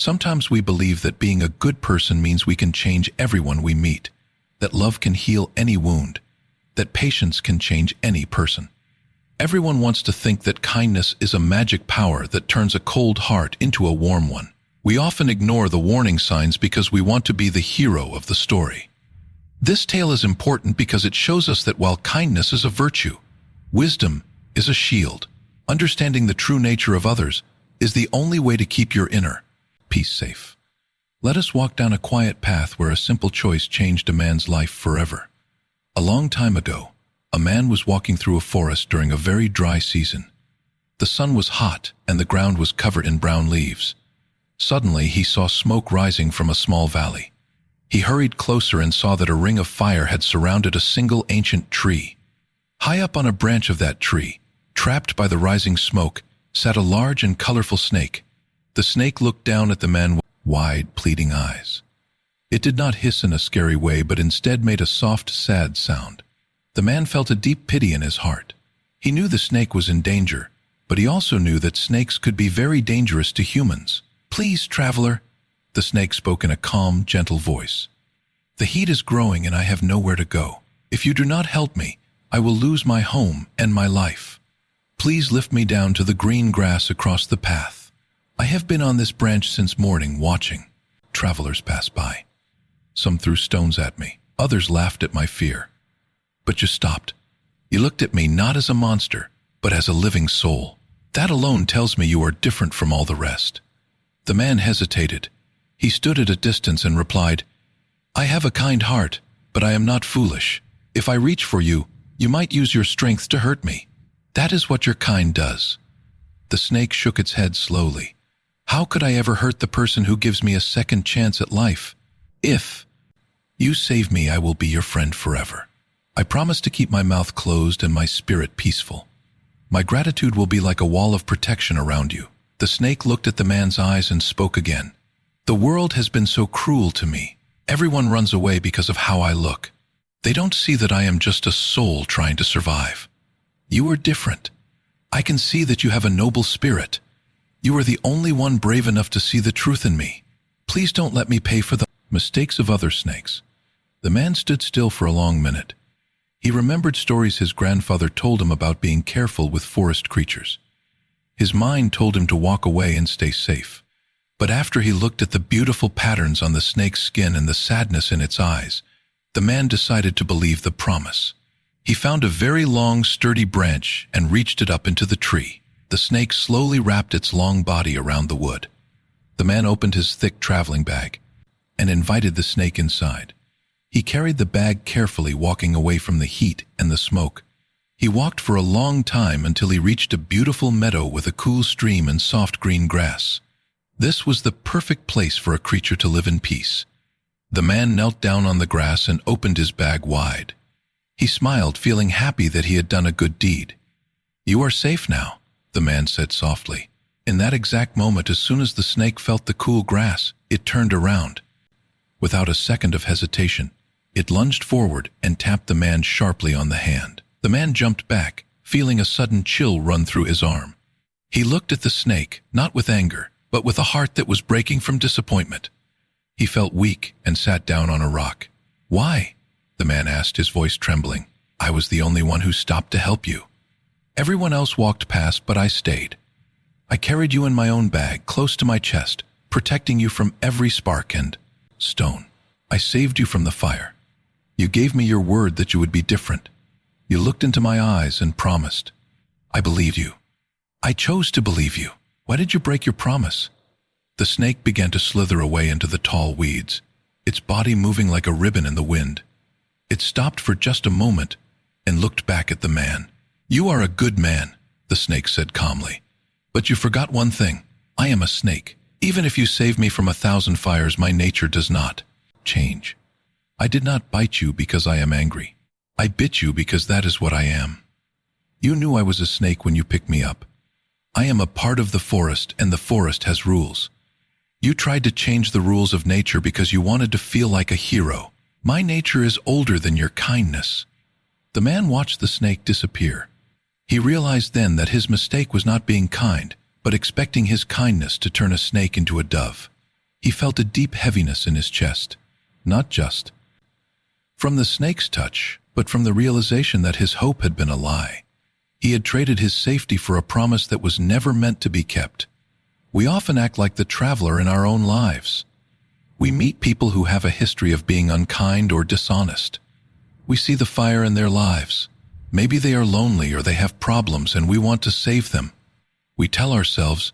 Sometimes we believe that being a good person means we can change everyone we meet, that love can heal any wound, that patience can change any person. Everyone wants to think that kindness is a magic power that turns a cold heart into a warm one. We often ignore the warning signs because we want to be the hero of the story. This tale is important because it shows us that while kindness is a virtue, wisdom is a shield. Understanding the true nature of others is the only way to keep your inner peace safe. Let us walk down a quiet path where a simple choice changed a man's life forever. A long time ago, a man was walking through a forest during a very dry season. The sun was hot and the ground was covered in brown leaves. Suddenly, he saw smoke rising from a small valley. He hurried closer and saw that a ring of fire had surrounded a single ancient tree. High up on a branch of that tree, trapped by the rising smoke, sat a large and colorful snake. The snake looked down at the man with wide, pleading eyes. It did not hiss in a scary way, but instead made a soft, sad sound. The man felt a deep pity in his heart. He knew the snake was in danger, but he also knew that snakes could be very dangerous to humans. "Please, traveler," the snake spoke in a calm, gentle voice. "The heat is growing and I have nowhere to go. If you do not help me, I will lose my home and my life. Please lift me down to the green grass across the path. I have been on this branch since morning watching." Travelers passed by. Some threw stones at me. Others laughed at my fear. But you stopped. You looked at me not as a monster, but as a living soul. That alone tells me you are different from all the rest. The man hesitated. He stood at a distance and replied, "I have a kind heart, but I am not foolish. If I reach for you, you might use your strength to hurt me. That is what your kind does." The snake shook its head slowly. "How could I ever hurt the person who gives me a second chance at life? If you save me, I will be your friend forever. I promise to keep my mouth closed and my spirit peaceful. My gratitude will be like a wall of protection around you." The snake looked at the man's eyes and spoke again. "The world has been so cruel to me. Everyone runs away because of how I look. They don't see that I am just a soul trying to survive. You are different. I can see that you have a noble spirit. You are the only one brave enough to see the truth in me. Please don't let me pay for the mistakes of other snakes." The man stood still for a long minute. He remembered stories his grandfather told him about being careful with forest creatures. His mind told him to walk away and stay safe. But after he looked at the beautiful patterns on the snake's skin and the sadness in its eyes, the man decided to believe the promise. He found a very long, sturdy branch and reached it up into the tree. The snake slowly wrapped its long body around the wood. The man opened his thick traveling bag and invited the snake inside. He carried the bag carefully, walking away from the heat and the smoke. He walked for a long time until he reached a beautiful meadow with a cool stream and soft green grass. This was the perfect place for a creature to live in peace. The man knelt down on the grass and opened his bag wide. He smiled, feeling happy that he had done a good deed. "You are safe now," the man said softly. In that exact moment, as soon as the snake felt the cool grass, it turned around. Without a second of hesitation, it lunged forward and tapped the man sharply on the hand. The man jumped back, feeling a sudden chill run through his arm. He looked at the snake, not with anger, but with a heart that was breaking from disappointment. He felt weak and sat down on a rock. "Why?" the man asked, his voice trembling. "I was the only one who stopped to help you. Everyone else walked past, but I stayed. I carried you in my own bag, close to my chest, protecting you from every spark and stone. I saved you from the fire. You gave me your word that you would be different. You looked into my eyes and promised. I believed you. I chose to believe you. Why did you break your promise?" The snake began to slither away into the tall weeds, its body moving like a ribbon in the wind. It stopped for just a moment and looked back at the man. "You are a good man," the snake said calmly. "But you forgot one thing. I am a snake. Even if you save me from 1,000 fires, my nature does not change. I did not bite you because I am angry. I bit you because that is what I am. You knew I was a snake when you picked me up. I am a part of the forest, and the forest has rules. You tried to change the rules of nature because you wanted to feel like a hero. My nature is older than your kindness." The man watched the snake disappear. He realized then that his mistake was not being kind, but expecting his kindness to turn a snake into a dove. He felt a deep heaviness in his chest, not just from the snake's touch, but from the realization that his hope had been a lie. He had traded his safety for a promise that was never meant to be kept. We often act like the traveler in our own lives. We meet people who have a history of being unkind or dishonest. We see the fire in their lives. Maybe they are lonely or they have problems and we want to save them. We tell ourselves,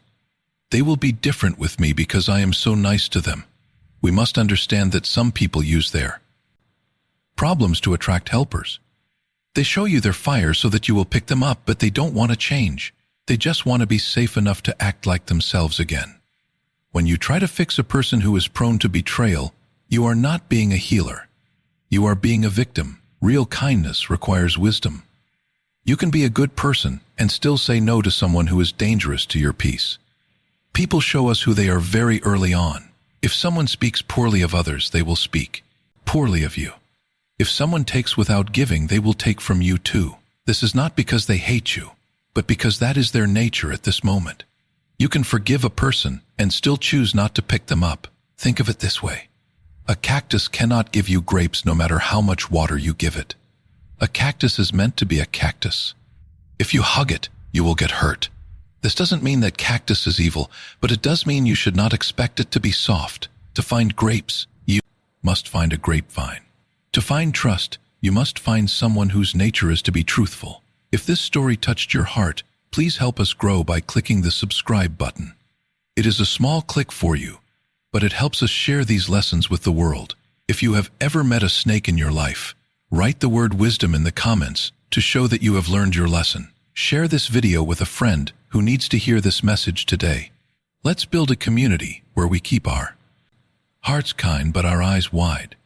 they will be different with me because I am so nice to them. We must understand that some people use their problems to attract helpers. They show you their fire so that you will pick them up, but they don't want to change. They just want to be safe enough to act like themselves again. When you try to fix a person who is prone to betrayal, you are not being a healer. You are being a victim. Real kindness requires wisdom. You can be a good person and still say no to someone who is dangerous to your peace. People show us who they are very early on. If someone speaks poorly of others, they will speak poorly of you. If someone takes without giving, they will take from you too. This is not because they hate you, but because that is their nature at this moment. You can forgive a person and still choose not to pick them up. Think of it this way. A cactus cannot give you grapes no matter how much water you give it. A cactus is meant to be a cactus. If you hug it, you will get hurt. This doesn't mean that cactus is evil, but it does mean you should not expect it to be soft. To find grapes, you must find a grapevine. To find trust, you must find someone whose nature is to be truthful. If this story touched your heart, please help us grow by clicking the subscribe button. It is a small click for you, but it helps us share these lessons with the world. If you have ever met a snake in your life, write the word wisdom in the comments to show that you have learned your lesson. Share this video with a friend who needs to hear this message today. Let's build a community where we keep our hearts kind but our eyes wide.